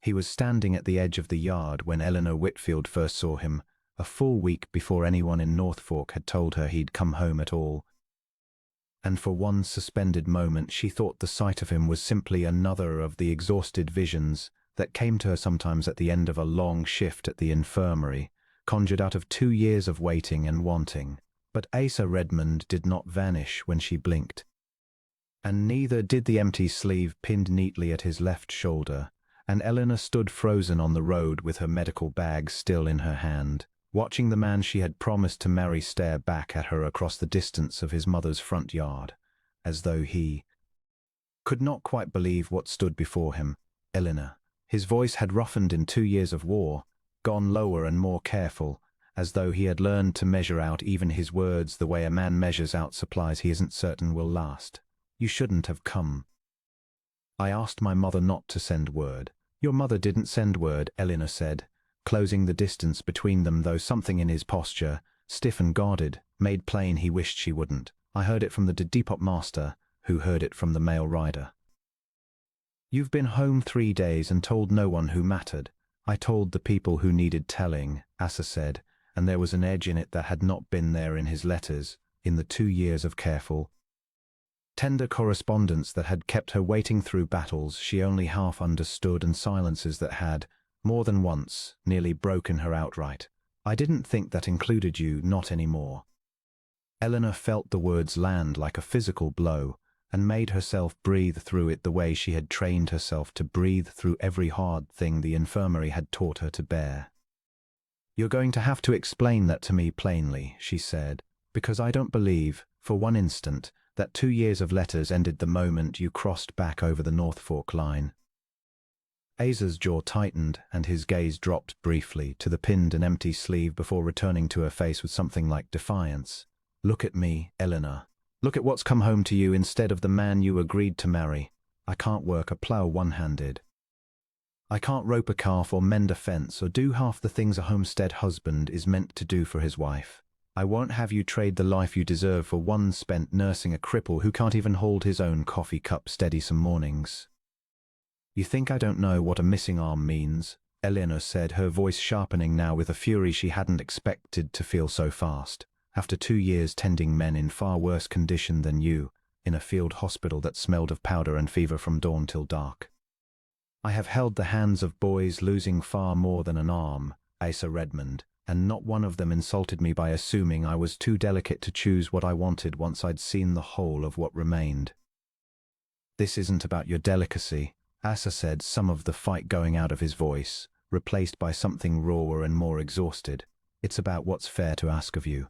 He was standing at the edge of the yard when Eleanor Whitfield first saw him, a full week before anyone in Northfork had told her he'd come home at all. And for one suspended moment she thought the sight of him was simply another of the exhausted visions that came to her sometimes at the end of a long shift at the infirmary, conjured out of 2 years of waiting and wanting. But Asa Redmond did not vanish when she blinked. And neither did the empty sleeve pinned neatly at his left shoulder, and Eleanor stood frozen on the road with her medical bag still in her hand, watching the man she had promised to marry stare back at her across the distance of his mother's front yard, as though he could not quite believe what stood before him. Eleanor. His voice had roughened in 2 years of war, gone lower and more careful, as though he had learned to measure out even his words the way a man measures out supplies he isn't certain will last. You shouldn't have come. I asked my mother not to send word. Your mother didn't send word, Eleanor said, closing the distance between them, though something in his posture, stiff and guarded, made plain he wished she wouldn't. I heard it from the depot master, who heard it from the mail rider. You've been home 3 days and told no one who mattered. I told the people who needed telling, Asa said, and there was an edge in it that had not been there in his letters, in the 2 years of careful, tender correspondence that had kept her waiting through battles she only half understood and silences that had, more than once, nearly broken her outright. I didn't think that included you, not anymore. Eleanor felt the words land like a physical blow, and made herself breathe through it the way she had trained herself to breathe through every hard thing the infirmary had taught her to bear. You're going to have to explain that to me plainly, she said, because I don't believe, for one instant, that 2 years of letters ended the moment you crossed back over the Northfork line. Asa's jaw tightened and his gaze dropped briefly to the pinned and empty sleeve before returning to her face with something like defiance. Look at me, Eleanor. Look at what's come home to you instead of the man you agreed to marry. I can't work a plough one-handed. I can't rope a calf or mend a fence or do half the things a homestead husband is meant to do for his wife. I won't have you trade the life you deserve for one spent nursing a cripple who can't even hold his own coffee cup steady some mornings. You think I don't know what a missing arm means? Eleanor said, her voice sharpening now with a fury she hadn't expected to feel so fast. After 2 years tending men in far worse condition than you, in a field hospital that smelled of powder and fever from dawn till dark. I have held the hands of boys losing far more than an arm, Asa Redmond, and not one of them insulted me by assuming I was too delicate to choose what I wanted once I'd seen the whole of what remained. This isn't about your delicacy, Asa said, some of the fight going out of his voice, replaced by something rawer and more exhausted. It's about what's fair to ask of you.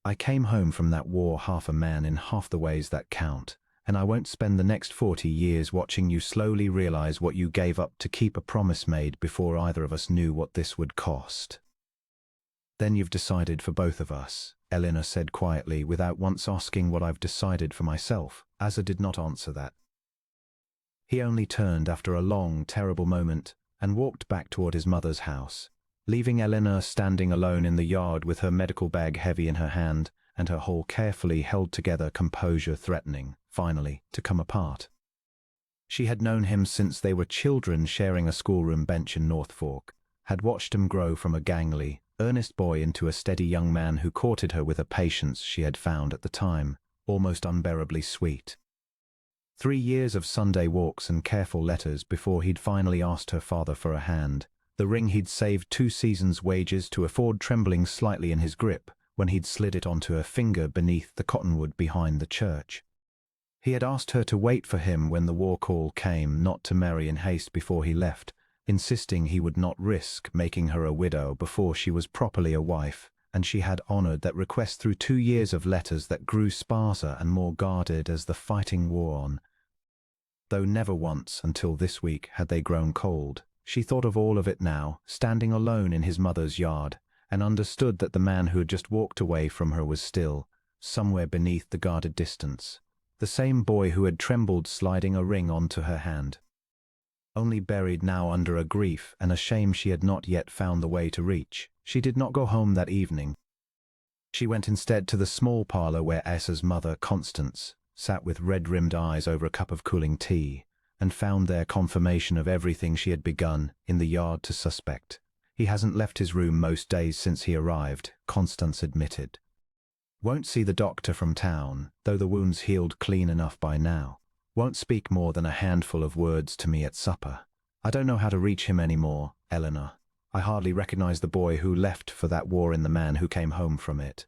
I came home from that war half a man in half the ways that count, and I won't spend the next 40 years watching you slowly realize what you gave up to keep a promise made before either of us knew what this would cost. Then you've decided for both of us, Eleanor said quietly, without once asking what I've decided for myself. Asa did not answer that. He only turned after a long, terrible moment and walked back toward his mother's house, leaving Eleanor standing alone in the yard with her medical bag heavy in her hand and her whole carefully held together composure threatening, finally, to come apart. She had known him since they were children sharing a schoolroom bench in Northfork, had watched him grow from a gangly, earnest boy into a steady young man who courted her with a patience she had found at the time almost unbearably sweet. 3 years of Sunday walks and careful letters before he'd finally asked her father for a hand, the ring he'd saved 2 seasons' wages to afford trembling slightly in his grip when he'd slid it onto her finger beneath the cottonwood behind the church. He had asked her to wait for him when the war call came, not to marry in haste before he left, insisting he would not risk making her a widow before she was properly a wife, and she had honored that request through 2 years of letters that grew sparser and more guarded as the fighting wore on. Though never once, until this week, had they grown cold, she thought of all of it now, standing alone in his mother's yard, and understood that the man who had just walked away from her was still, somewhere beneath the guarded distance, the same boy who had trembled sliding a ring onto her hand, only buried now under a grief and a shame she had not yet found the way to reach. She did not go home that evening. She went instead to the small parlor where Asa's mother, Constance, sat with red-rimmed eyes over a cup of cooling tea, and found there confirmation of everything she had begun in the yard to suspect. He hasn't left his room most days since he arrived, Constance admitted. Won't see the doctor from town, though the wound's healed clean enough by now. Won't speak more than a handful of words to me at supper. I don't know how to reach him anymore, Eleanor. I hardly recognize the boy who left for that war in the man who came home from it.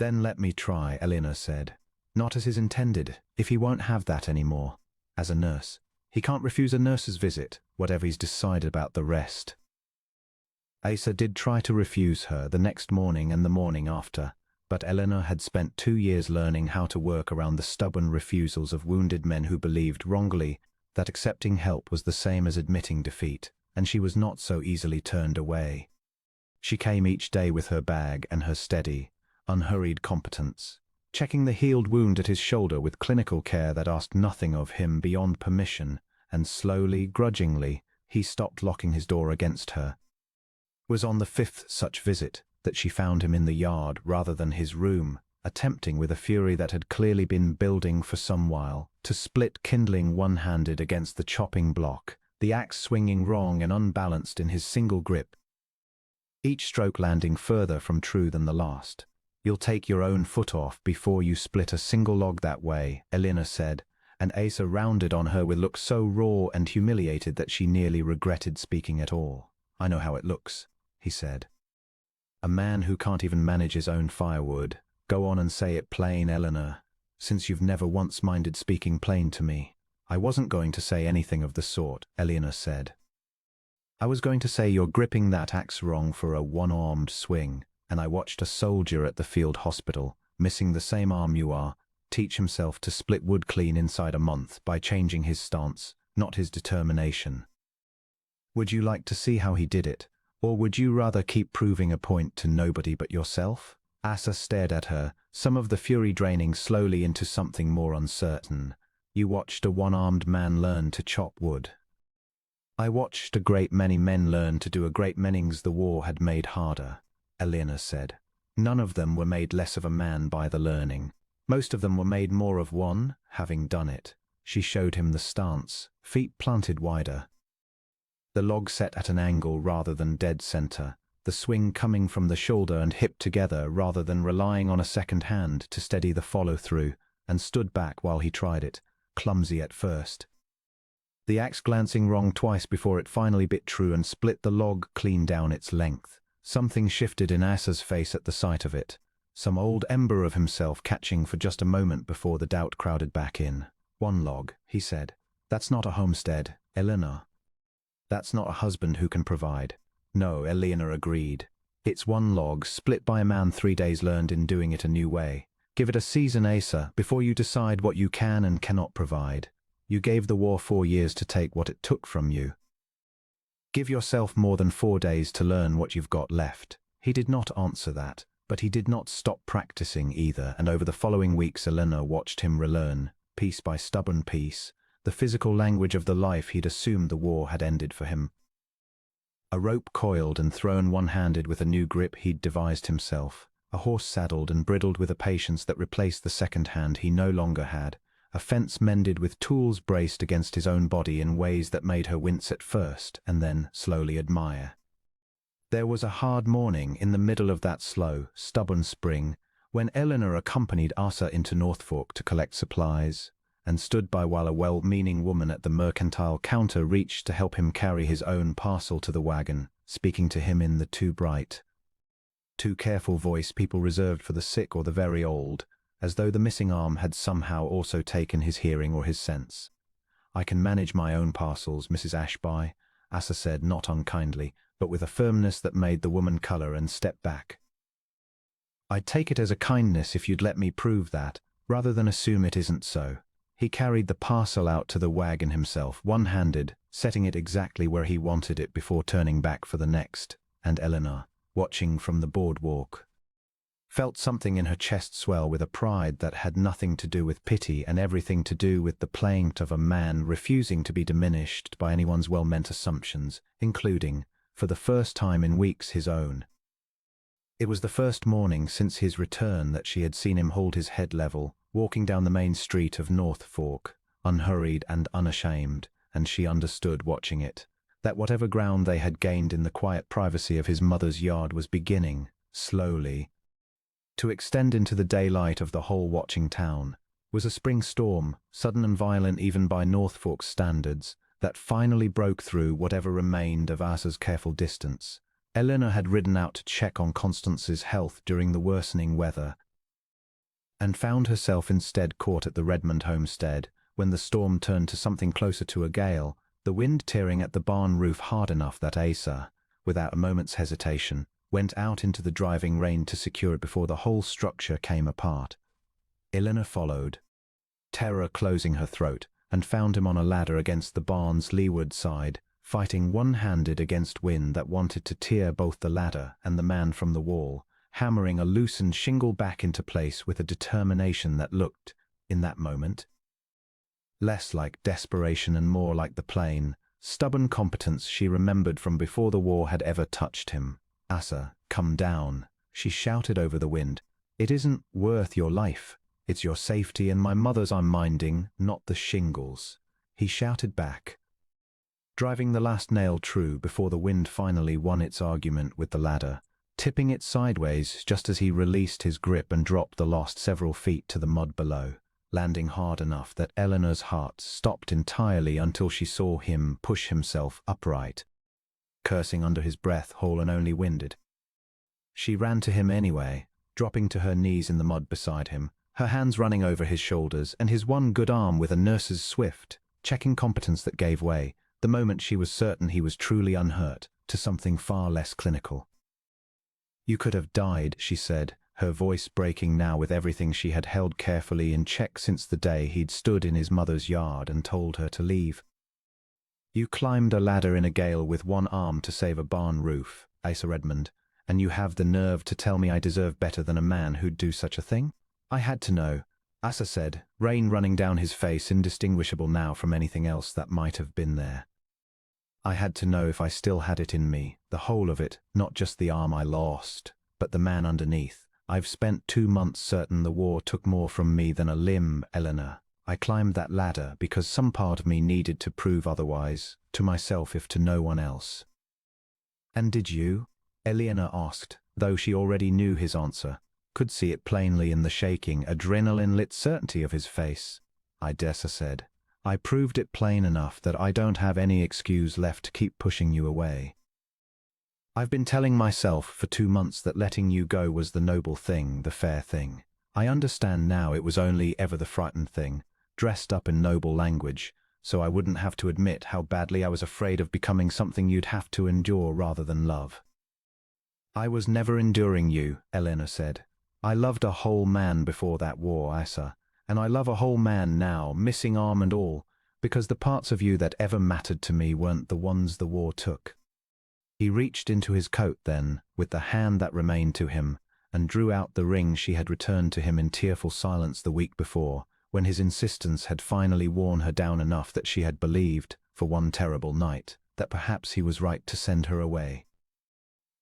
Then let me try, Eleanor said. Not as is intended, if he won't have that anymore. As a nurse. He can't refuse a nurse's visit, whatever he's decided about the rest. Asa did try to refuse her the next morning and the morning after, but Eleanor had spent 2 years learning how to work around the stubborn refusals of wounded men who believed wrongly that accepting help was the same as admitting defeat, and she was not so easily turned away. She came each day with her bag and her steady, unhurried competence, checking the healed wound at his shoulder with clinical care that asked nothing of him beyond permission, and slowly, grudgingly, he stopped locking his door against her. It was on the 5th such visit that she found him in the yard rather than his room, attempting with a fury that had clearly been building for some while to split kindling one-handed against the chopping block, the axe swinging wrong and unbalanced in his single grip, each stroke landing further from true than the last. You'll take your own foot off before you split a single log that way, Eleanor said, and Asa rounded on her with looks so raw and humiliated that she nearly regretted speaking at all. I know how it looks, he said. A man who can't even manage his own firewood. Go on and say it plain, Eleanor, since you've never once minded speaking plain to me. I wasn't going to say anything of the sort, Eleanor said. I was going to say you're gripping that axe wrong for a one-armed swing, and I watched a soldier at the field hospital, missing the same arm you are, teach himself to split wood clean inside a month by changing his stance, not his determination. Would you like to see how he did it, or would you rather keep proving a point to nobody but yourself? Asa stared at her, some of the fury draining slowly into something more uncertain. You watched a one-armed man learn to chop wood. I watched a great many men learn to do a great many's the war had made harder, Eleanor said. None of them were made less of a man by the learning. Most of them were made more of one, having done it. She showed him the stance, feet planted wider. The log set at an angle rather than dead center, the swing coming from the shoulder and hip together rather than relying on a second hand to steady the follow-through, and stood back while he tried it, clumsy at first. The axe glancing wrong twice before it finally bit true and split the log clean down its length. Something shifted in Asa's face at the sight of it, some old ember of himself catching for just a moment before the doubt crowded back in. One log, he said. That's not a homestead, Eleanor. That's not a husband who can provide. No, Eleanor agreed. It's one log, split by a man 3 days learned in doing it a new way. Give it a season, Asa, before you decide what you can and cannot provide. You gave the war 4 years to take what it took from you. Give yourself more than 4 days to learn what you've got left. He did not answer that, but he did not stop practicing either, and over the following weeks Eleanor watched him relearn, piece by stubborn piece, the physical language of the life he'd assumed the war had ended for him. A rope coiled and thrown one-handed with a new grip he'd devised himself, a horse saddled and bridled with a patience that replaced the second hand he no longer had, a fence mended with tools braced against his own body in ways that made her wince at first and then slowly admire. There was a hard morning in the middle of that slow, stubborn spring when Eleanor accompanied Asa into Norfolk to collect supplies, and stood by while a well-meaning woman at the mercantile counter reached to help him carry his own parcel to the wagon, speaking to him in the too bright, too careful voice people reserved for the sick or the very old, as though the missing arm had somehow also taken his hearing or his sense. I can manage my own parcels, Mrs. Ashby, Asa said, not unkindly, but with a firmness that made the woman color and step back. I'd take it as a kindness if you'd let me prove that, rather than assume it isn't so. He carried the parcel out to the wagon himself, one-handed, setting it exactly where he wanted it before turning back for the next, and Eleanor, watching from the boardwalk, felt something in her chest swell with a pride that had nothing to do with pity and everything to do with the plaint of a man refusing to be diminished by anyone's well-meant assumptions, including, for the first time in weeks, his own. It was the first morning since his return that she had seen him hold his head level, walking down the main street of North Fork, unhurried and unashamed, and she understood watching it, that whatever ground they had gained in the quiet privacy of his mother's yard was beginning, slowly, to extend into the daylight of the whole watching town. Was a spring storm, sudden and violent even by Northfork's standards, that finally broke through whatever remained of Asa's careful distance. Eleanor had ridden out to check on Constance's health during the worsening weather, and found herself instead caught at the Redmond homestead, when the storm turned to something closer to a gale, the wind tearing at the barn roof hard enough that Asa, without a moment's hesitation, went out into the driving rain to secure it before the whole structure came apart. Eleanor followed, terror closing her throat, and found him on a ladder against the barn's leeward side, fighting one-handed against wind that wanted to tear both the ladder and the man from the wall, hammering a loosened shingle back into place with a determination that looked, in that moment, less like desperation and more like the plain, stubborn competence she remembered from before the war had ever touched him. "Asa, come down," she shouted over the wind. "It isn't worth your life. It's your safety and my mother's I'm minding, not the shingles." He shouted back, driving the last nail true before the wind finally won its argument with the ladder, tipping it sideways just as he released his grip and dropped the lost several feet to the mud below, landing hard enough that Eleanor's heart stopped entirely until she saw him push himself upright, cursing under his breath, whole and only winded. She ran to him anyway, dropping to her knees in the mud beside him, her hands running over his shoulders and his one good arm with a nurse's swift, checking competence that gave way, the moment she was certain he was truly unhurt, to something far less clinical. "You could have died," she said, her voice breaking now with everything she had held carefully in check since the day he'd stood in his mother's yard and told her to leave. "You climbed a ladder in a gale with one arm to save a barn roof, Asa Redmond, and you have the nerve to tell me I deserve better than a man who'd do such a thing?" "I had to know," Asa said, rain running down his face, indistinguishable now from anything else that might have been there. "I had to know if I still had it in me, the whole of it, not just the arm I lost, but the man underneath. I've spent 2 months certain the war took more from me than a limb, Eleanor. I climbed that ladder because some part of me needed to prove otherwise, to myself if to no one else." "And did you?" Eleanor asked, though she already knew his answer, could see it plainly in the shaking, adrenaline-lit certainty of his face. "I dessa said. I proved it plain enough that I don't have any excuse left to keep pushing you away. I've been telling myself for 2 months that letting you go was the noble thing, the fair thing. I understand now it was only ever the frightened thing, dressed up in noble language, so I wouldn't have to admit how badly I was afraid of becoming something you'd have to endure rather than love." "I was never enduring you," Eleanor said. "I loved a whole man before that war, Asa, and I love a whole man now, missing arm and all, because the parts of you that ever mattered to me weren't the ones the war took." He reached into his coat then, with the hand that remained to him, and drew out the ring she had returned to him in tearful silence the week before, when his insistence had finally worn her down enough that she had believed, for one terrible night, that perhaps he was right to send her away.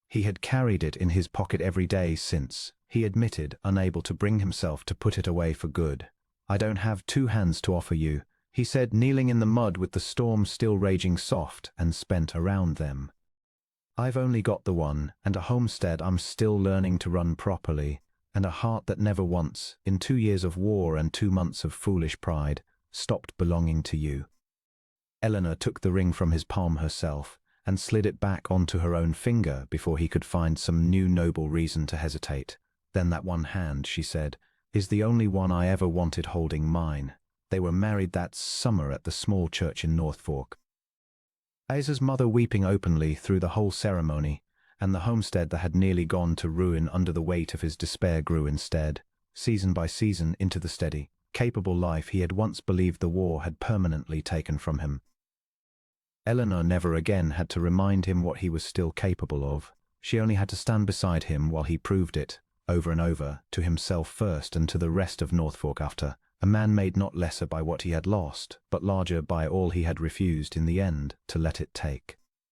He had carried it in his pocket every day since, he admitted, unable to bring himself to put it away for good. "I don't have 2 hands to offer you," he said, kneeling in the mud with the storm still raging soft and spent around them. "I've only got the one, and a homestead I'm still learning to run properly, and a heart that never once, in 2 years of war and 2 months of foolish pride, stopped belonging to you." Eleanor took the ring from his palm herself, and slid it back onto her own finger before he could find some new noble reason to hesitate. "Then that one hand," she said, "is the only one I ever wanted holding mine. They were married that summer at the small church in Northfork." Asa's mother weeping openly through the whole ceremony, and the homestead that had nearly gone to ruin under the weight of his despair grew instead, season by season, into the steady, capable life he had once believed the war had permanently taken from him. Eleanor never again had to remind him what he was still capable of. She only had to stand beside him while he proved it, over and over, to himself first and to the rest of Northfork after, a man made not lesser by what he had lost, but larger by all he had refused in the end to let it take.